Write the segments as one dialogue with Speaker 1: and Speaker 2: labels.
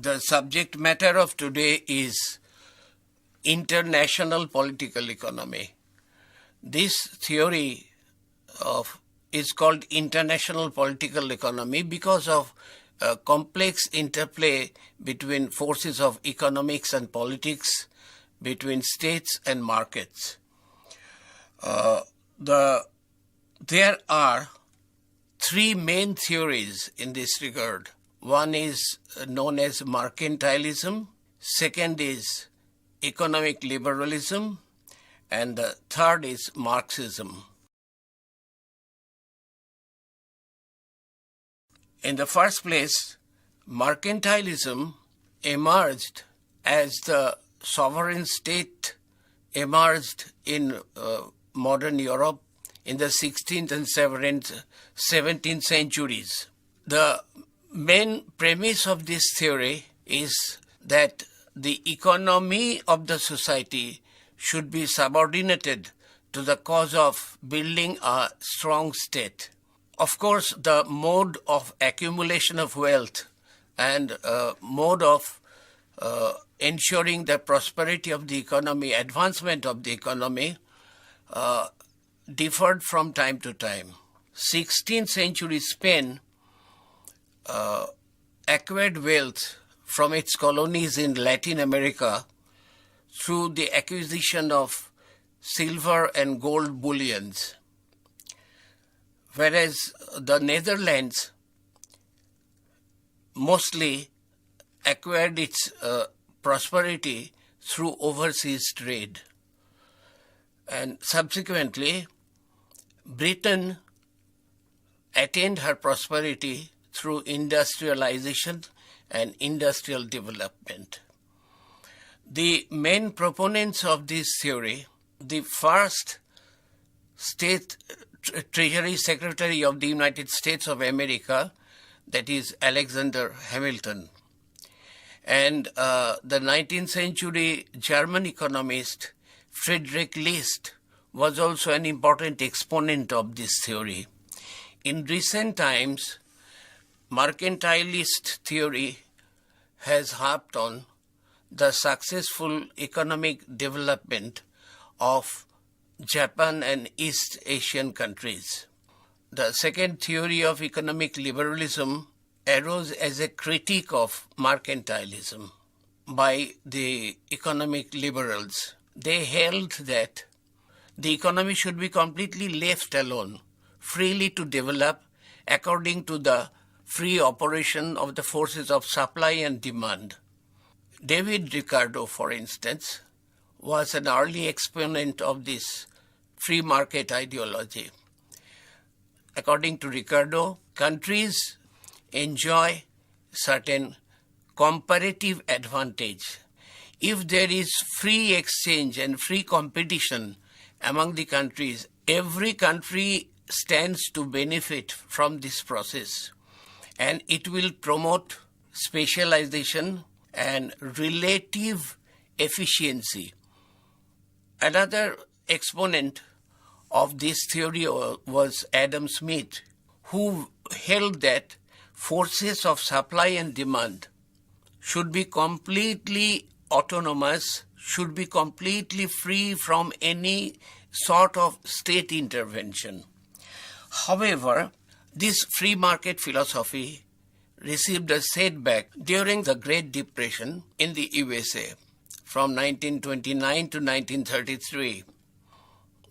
Speaker 1: The subject matter of today is international political economy. This theory is called international political economy because of a complex interplay between forces of economics and politics, between states and markets. There are three main theories in this regard. One is known as mercantilism, second is economic liberalism, and the third is Marxism. In the first place, mercantilism emerged as the sovereign state emerged in modern Europe in the 16th and 17th centuries. The main premise of this theory is that the economy of the society should be subordinated to the cause of building a strong state. Of course, the mode of accumulation of wealth and mode of ensuring the prosperity of the economy, advancement of the economy, differed from time to time. 16th century Spain acquired wealth from its colonies in Latin America through the acquisition of silver and gold bullions, whereas the Netherlands mostly acquired its prosperity through overseas trade. And subsequently, Britain attained her prosperity through industrialization and industrial development. The main proponents of this theory, the first State Treasury Secretary of the United States of America, that is Alexander Hamilton, and the 19th century German economist Friedrich List was also an important exponent of this theory. In recent times, mercantilist theory has harped on the successful economic development of Japan and East Asian countries. The second theory of economic liberalism arose as a critique of mercantilism by the economic liberals. They held that the economy should be completely left alone, freely to develop according to the free operation of the forces of supply and demand. David Ricardo, for instance, was an early exponent of this free market ideology. According to Ricardo, countries enjoy certain comparative advantage. If there is free exchange and free competition among the countries, every country stands to benefit from this process, and it will promote specialization and relative efficiency. Another exponent of this theory was Adam Smith, who held that forces of supply and demand should be completely autonomous, should be completely free from any sort of state intervention. However, this free market philosophy received a setback during the Great Depression in the USA from 1929 to 1933.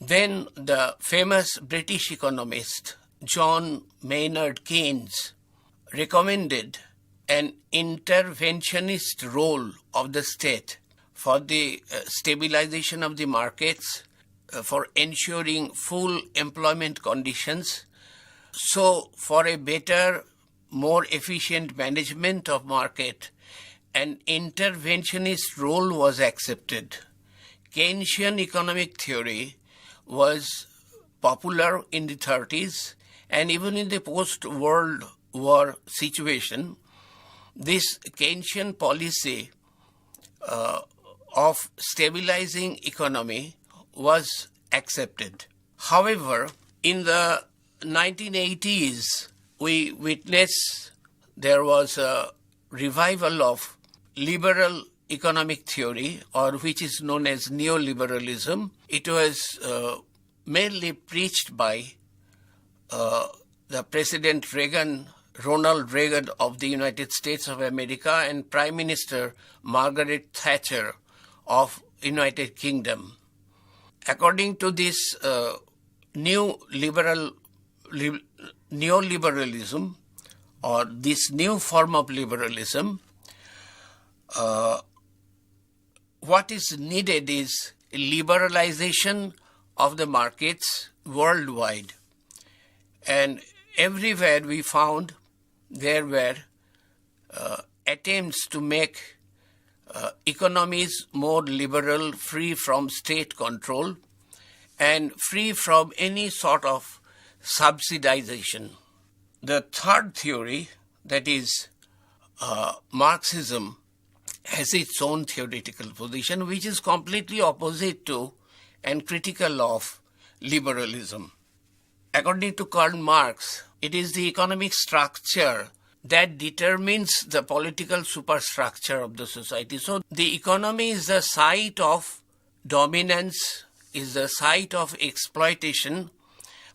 Speaker 1: Then the famous British economist John Maynard Keynes recommended an interventionist role of the state for the stabilization of the markets, for ensuring full employment conditions. So for a better, more efficient management of market, an interventionist role was accepted. Keynesian economic theory was popular in the 30s, and even in the post-World War situation, this Keynesian policy of stabilizing economy was accepted. However, in the 1980s, we witnessed there was a revival of liberal economic theory, or which is known as neoliberalism. It was mainly preached by the President Ronald Reagan of the United States of America, and Prime Minister Margaret Thatcher of United Kingdom. According to this neoliberalism, or this new form of liberalism, what is needed is liberalization of the markets worldwide. And everywhere we found there were attempts to make economies more liberal, free from state control, and free from any sort of subsidization. The third theory, that is Marxism, has its own theoretical position, which is completely opposite to and critical of liberalism. According to Karl Marx, it is the economic structure that determines the political superstructure of the society. So the economy is the site of dominance, is the site of exploitation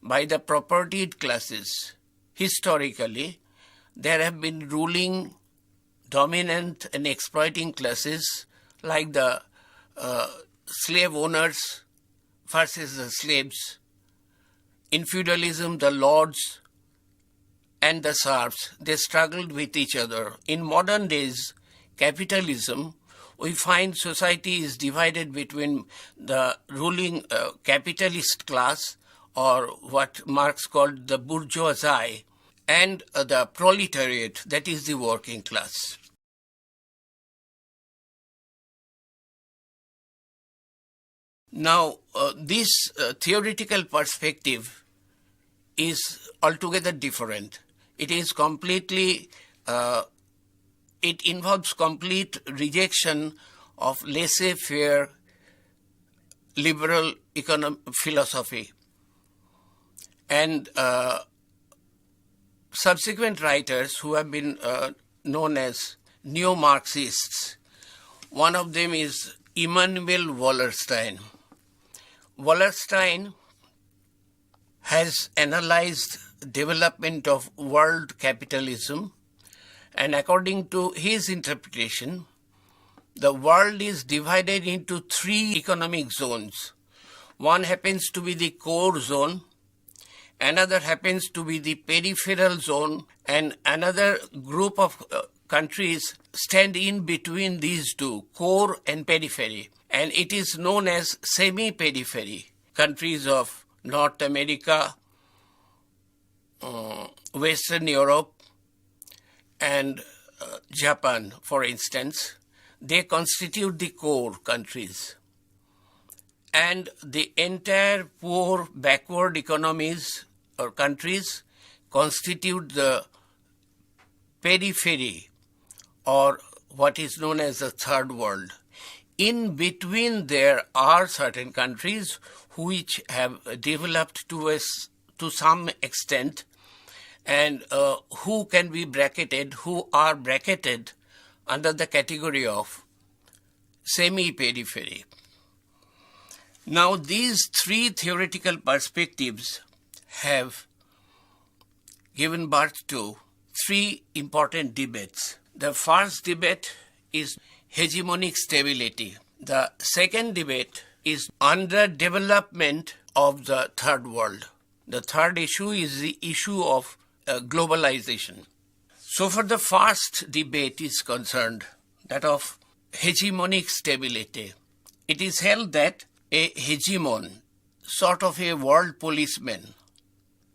Speaker 1: by the propertied classes. Historically, there have been ruling, dominant and exploiting classes like the slave owners versus the slaves. In feudalism, the lords and the serfs, they struggled with each other. In modern days, capitalism, we find society is divided between the ruling capitalist class, or what Marx called the bourgeoisie, and the proletariat, that is the working class. Now, this theoretical perspective is altogether different. It is completely, it involves complete rejection of laissez-faire liberal philosophy. And subsequent writers who have been known as neo-Marxists, one of them is Immanuel Wallerstein. Wallerstein has analyzed development of world capitalism, and according to his interpretation, the world is divided into three economic zones. One happens to be the core zone, another happens to be the peripheral zone, and another group of countries stand in between these two, core and periphery, and it is known as semi-periphery. Countries of North America, Western Europe, and Japan, for instance, they constitute the core countries. And the entire poor, backward economies or countries constitute the periphery, or what is known as the third world. In between there are certain countries which have developed to some extent, and who can be bracketed, who are bracketed under the category of semi-periphery. Now, these three theoretical perspectives have given birth to three important debates. The first debate is hegemonic stability. The second debate is underdevelopment of the third world. The third issue is the issue of globalization. So far the first debate is concerned, that of hegemonic stability. It is held that a hegemon, sort of a world policeman,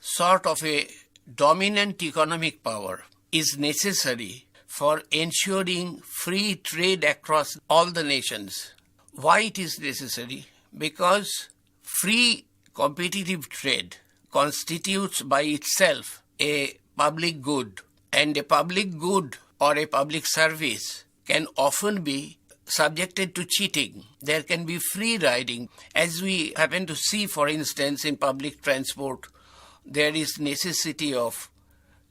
Speaker 1: sort of a dominant economic power, is necessary for ensuring free trade across all the nations. Why it is necessary? Because free competitive trade constitutes by itself a public good, and a public good or a public service can often be subjected to cheating. There can be free riding. As we happen to see, for instance, in public transport, there is necessity of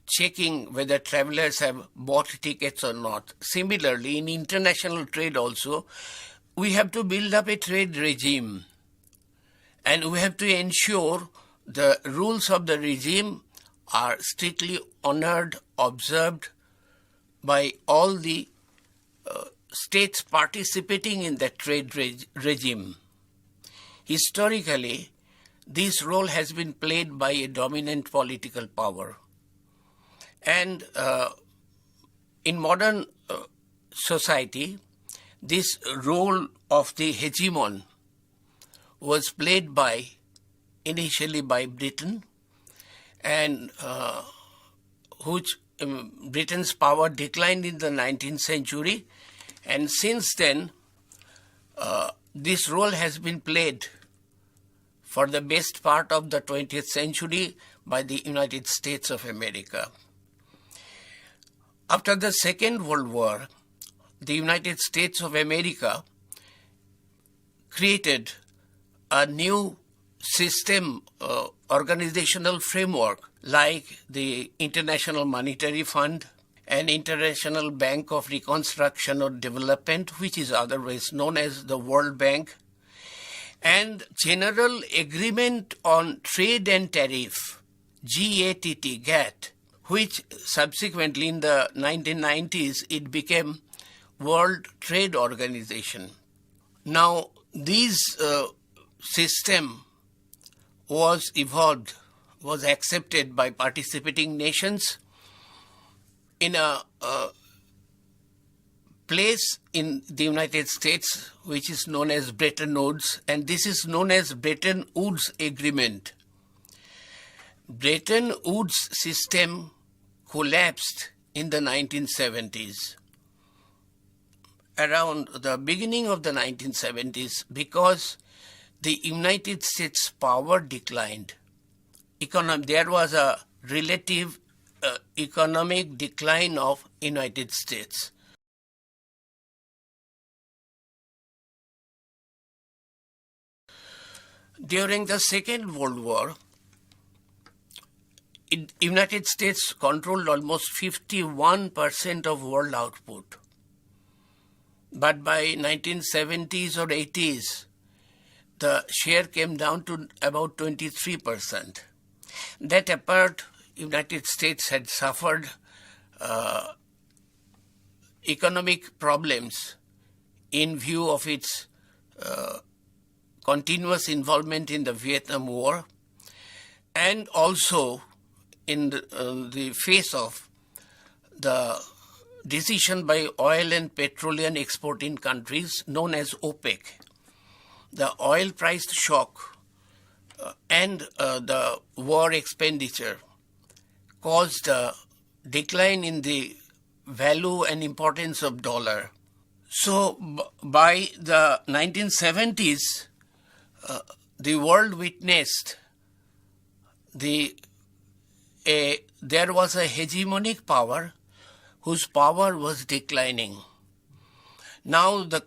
Speaker 1: checking whether travelers have bought tickets or not. Similarly, in international trade also, we have to build up a trade regime, and we have to ensure the rules of the regime are strictly honored, observed by all the states participating in that trade regime. Historically, this role has been played by a dominant political power. And in modern society, this role of the hegemon was played initially by Britain, and which Britain's power declined in the 19th century, and since then this role has been played for the best part of the 20th century by the United States of America. After the Second World War, the United States of America created a new system, organizational framework like the International Monetary Fund and International Bank of Reconstruction or Development, which is otherwise known as the World Bank, and General Agreement on Trade and Tariff, GATT, which subsequently in the 1990s it became World Trade Organization. Now, this system was evolved, was accepted by participating nations in a place in the United States which is known as Bretton Woods, and this is known as Bretton Woods Agreement. Bretton Woods system collapsed in the 1970s, around the beginning of the 1970s, because the United States power declined. There was a relative economic decline of United States. During the Second World War, United States controlled almost 51% of world output. But by 1970s or 80s, the share came down to about 23%. That apart, United States had suffered economic problems in view of its continuous involvement in the Vietnam War, and also in the face of the decision by oil and petroleum exporting countries known as OPEC. The oil price shock and the war expenditure caused a decline in the value and importance of dollar. So by the 1970s, the world witnessed there was a hegemonic power whose power was declining. Now the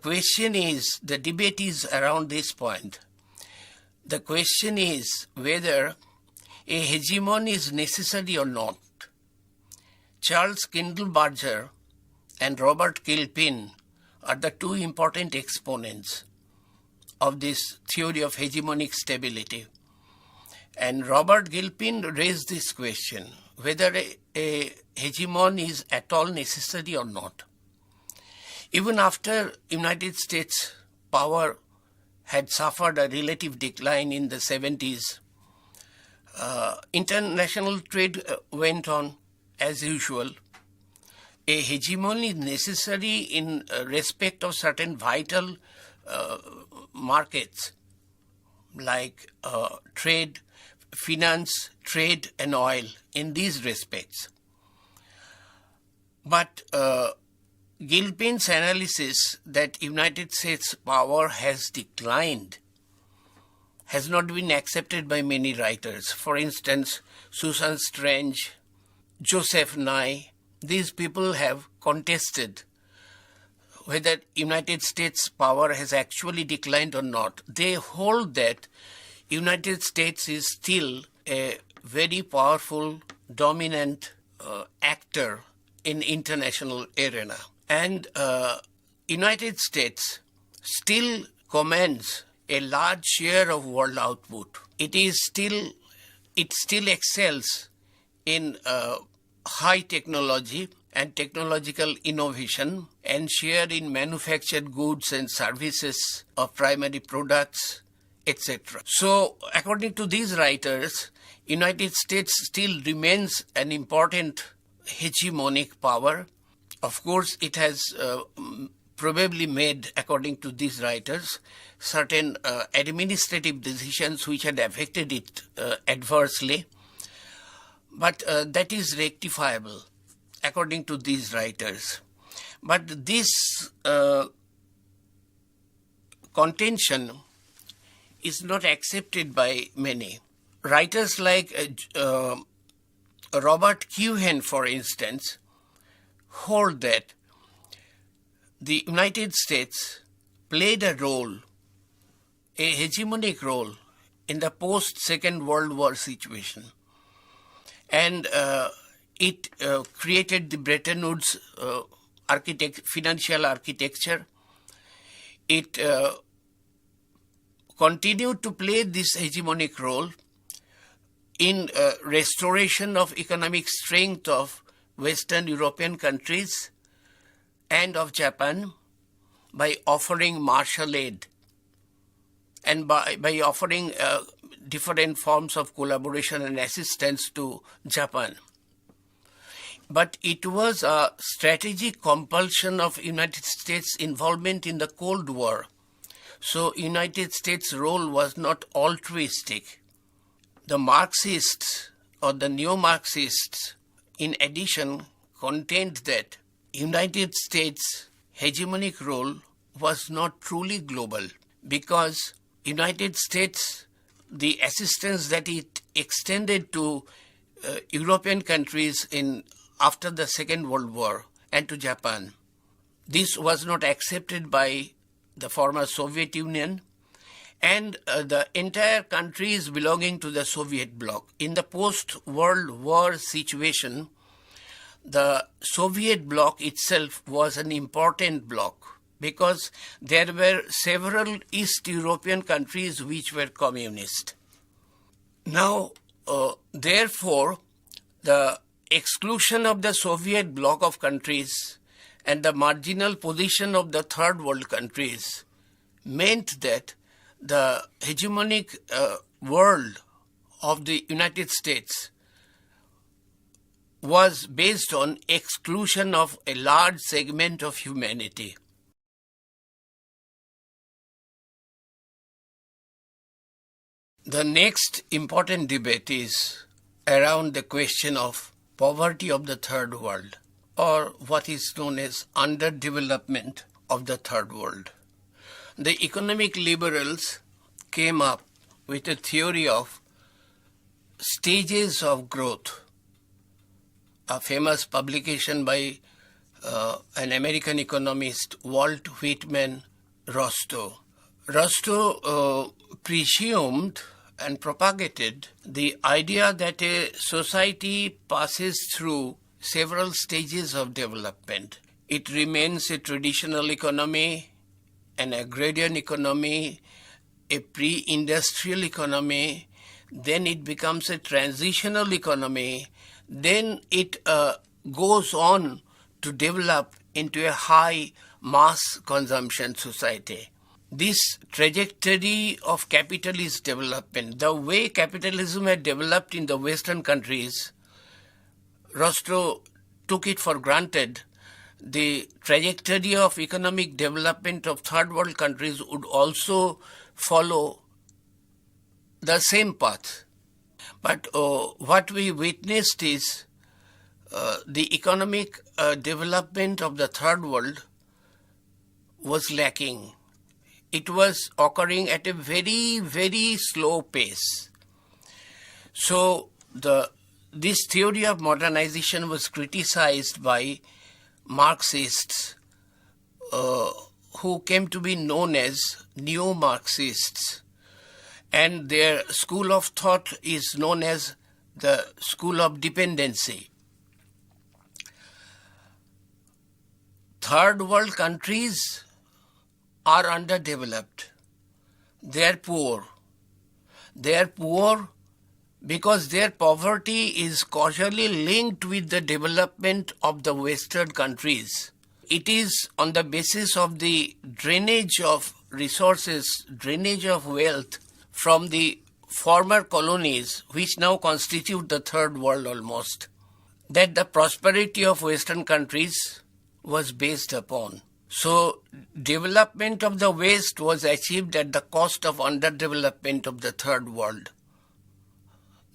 Speaker 1: debate is around this point. The question is whether a hegemon is necessary or not. Charles Kindleberger and Robert Gilpin are the two important exponents of this theory of hegemonic stability. And Robert Gilpin raised this question, whether a hegemon is at all necessary or not. Even after United States power had suffered a relative decline in the 70s, international trade went on as usual. A hegemon is necessary in respect of certain vital markets like trade, finance, trade and oil, in these respects. But Gilpin's analysis that United States power has declined has not been accepted by many writers. For instance, Susan Strange, Joseph Nye, these people have contested whether United States power has actually declined or not. They hold that United States is still a very powerful, dominant actor in international arena. And United States still commands a large share of world output. It still excels in high technology and technological innovation, and share in manufactured goods and services of primary products, etc. So, according to these writers, United States still remains an important hegemonic power. Of course, it has probably made, according to these writers, certain administrative decisions which had affected it adversely, but that is rectifiable, according to these writers. But this contention is not accepted by many. Writers like Robert Keohane, for instance, hold that the United States played a hegemonic role in the post-Second World War situation. And it created the Bretton Woods financial architecture. It continued to play this hegemonic role in restoration of economic strength of Western European countries and of Japan by offering Marshall aid and by offering different forms of collaboration and assistance to Japan. But it was a strategic compulsion of United States involvement in the Cold War. So United States' role was not altruistic. The Marxists or the neo-Marxists, in addition, contend that United States' hegemonic role was not truly global, because United States, the assistance that it extended to European countries after the Second World War and to Japan, this was not accepted by the former Soviet Union and the entire countries belonging to the Soviet bloc. In the post-World War situation, the Soviet bloc itself was an important bloc because there were several East European countries which were communist. Now, therefore, the exclusion of the Soviet bloc of countries and the marginal position of the third world countries meant that the hegemonic world of the United States was based on exclusion of a large segment of humanity. The next important debate is around the question of poverty of the third world, or what is known as underdevelopment of the third world. The economic liberals came up with a theory of stages of growth, a famous publication by an American economist, Walt Whitman Rostow. Rostow presumed and propagated the idea that a society passes through several stages of development. It remains a traditional economy, an agrarian economy, a pre-industrial economy, then it becomes a transitional economy, then it goes on to develop into a high mass consumption society. This trajectory of capitalist development, the way capitalism had developed in the Western countries, Rostow took it for granted. The trajectory of economic development of third world countries would also follow the same path. But what we witnessed is the economic development of the third world was lacking. It was occurring at a very, very slow pace. So this theory of modernization was criticized by Marxists who came to be known as neo-Marxists. And their school of thought is known as the school of dependency. third world countries are underdeveloped. They are poor. They are poor because their poverty is causally linked with the development of the Western countries. It is on the basis of the drainage of resources, drainage of wealth from the former colonies, which now constitute the third world almost, that the prosperity of Western countries was based upon. So, development of the West was achieved at the cost of underdevelopment of the third world.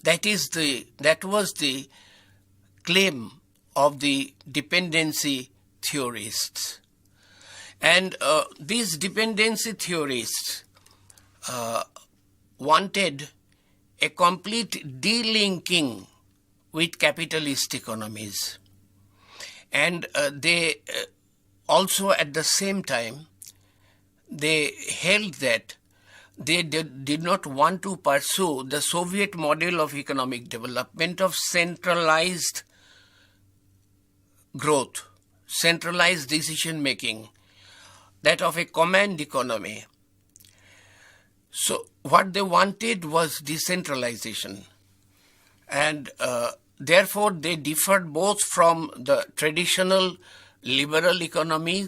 Speaker 1: That was the claim of the dependency theorists. And these dependency theorists wanted a complete delinking with capitalist economies. And they also at the same time, they held that they did not want to pursue the Soviet model of economic development of centralized growth, centralized decision making, that of a command economy. So what they wanted was decentralization, and therefore they differed both from the traditional liberal economics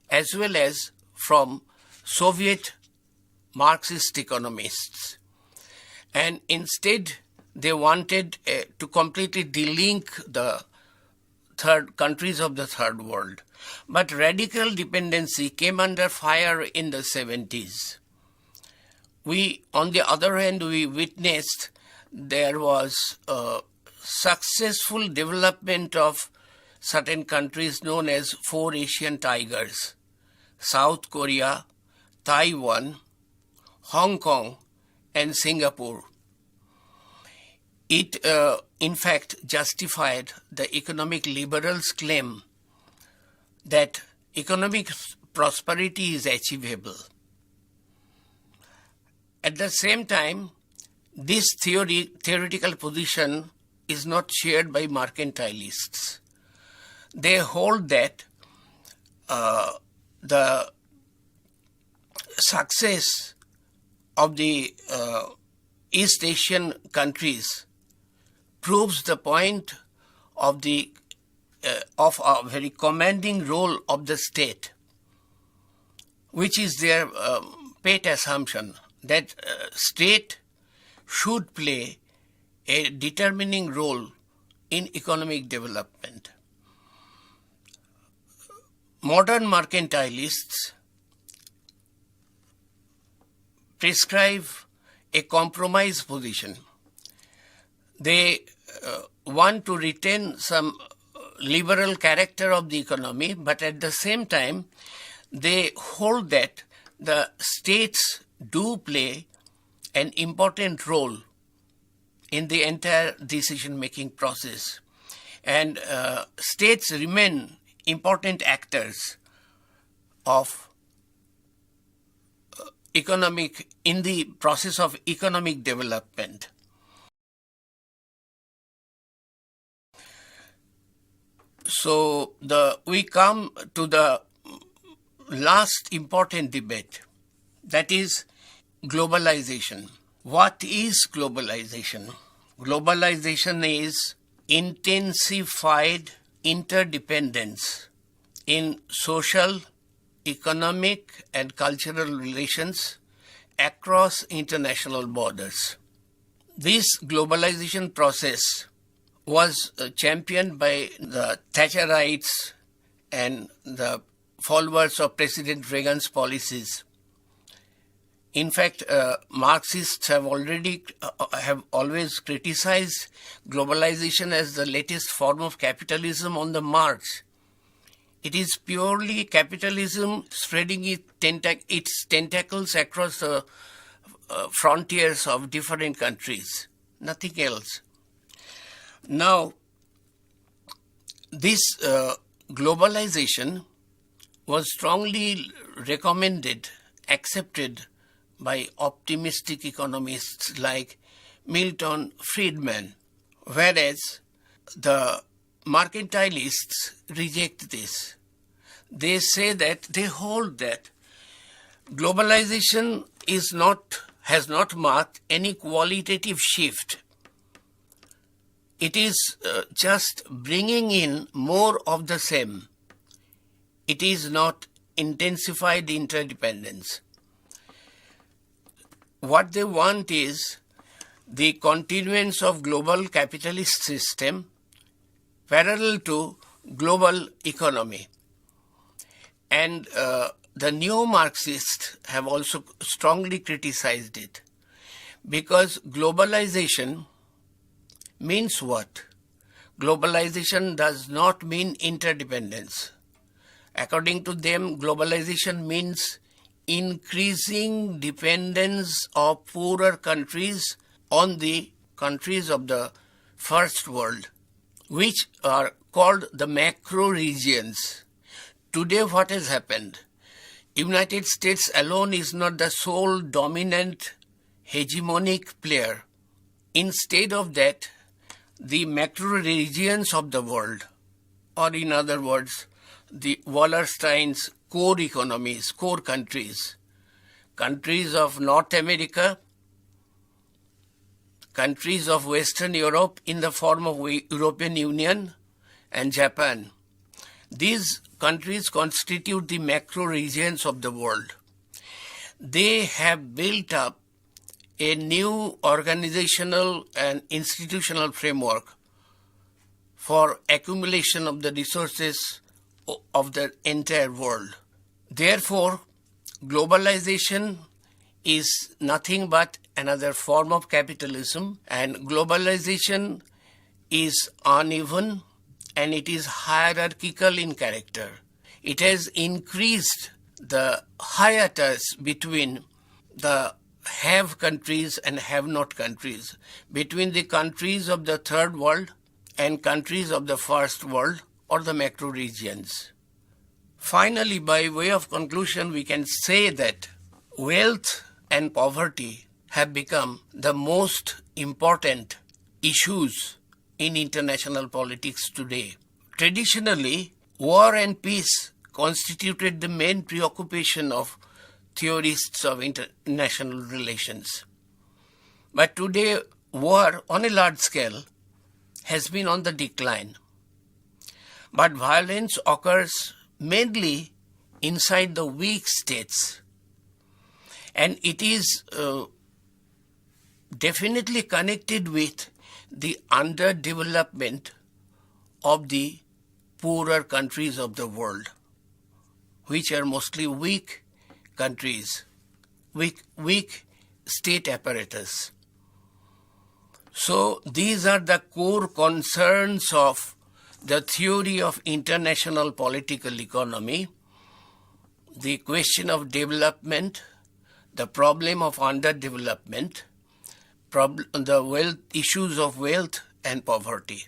Speaker 1: as well as from Soviet Marxist economists. And instead they wanted to completely delink the countries of the third world. But radical dependency came under fire in the 70s. On the other hand, we witnessed there was a successful development of certain countries known as four Asian tigers: South Korea, Taiwan, Hong Kong, and Singapore. It, in fact, justified the economic liberals' claim that economic prosperity is achievable. At the same time, this theoretical position is not shared by mercantilists. They hold that the success of the East Asian countries proves the point of of a very commanding role of the state, which is their pet assumption that state should play a determining role in economic development. Modern mercantilists prescribe a compromise position. They want to retain some liberal character of the economy, but at the same time, they hold that the states do play an important role in the entire decision-making process. And states remain important actors of in the process of economic development. So we come to the last important debate, that is globalization. What is globalization? Globalization is intensified interdependence in social, economic, and cultural relations across international borders. This globalization process was championed by the Thatcherites and the followers of President Reagan's policies. In fact, Marxists have always criticized globalization as the latest form of capitalism on the march. It is purely capitalism spreading its tentacles across the frontiers of different countries, nothing else. Now, this globalization was strongly recommended, accepted by optimistic economists like Milton Friedman, whereas the mercantilists reject this. They say that, they hold that globalization has not marked any qualitative shift. It is just bringing in more of the same. It is not intensified interdependence. What they want is the continuance of global capitalist system parallel to global economy. And the neo-Marxists have also strongly criticized it, because globalization means what? Globalization does not mean interdependence. According to them, globalization means increasing dependence of poorer countries on the countries of the first world, which are called the macro regions. Today what has happened? United States alone is not the sole dominant hegemonic player. Instead of that, the macro regions of the world, or in other words, the Wallerstein's core economies, core countries, countries of North America, countries of Western Europe in the form of European Union and Japan. These countries constitute the macro regions of the world. They have built up a new organizational and institutional framework for accumulation of the resources of the entire world. Therefore, globalization is nothing but another form of capitalism, and globalization is uneven and it is hierarchical in character. It has increased the hiatus between the have countries and have not countries, between the countries of the third world and countries of the first world or the macro regions. Finally, by way of conclusion, we can say that wealth and poverty have become the most important issues in international politics today. Traditionally, war and peace constituted the main preoccupation of theorists of international relations. But today, war on a large scale has been on the decline. But violence occurs mainly inside the weak states, and it is definitely connected with the underdevelopment of the poorer countries of the world, which are mostly weak countries, weak state apparatus. So these are the core concerns of the theory of international political economy: the question of development, the problem of underdevelopment, the issues of wealth and poverty.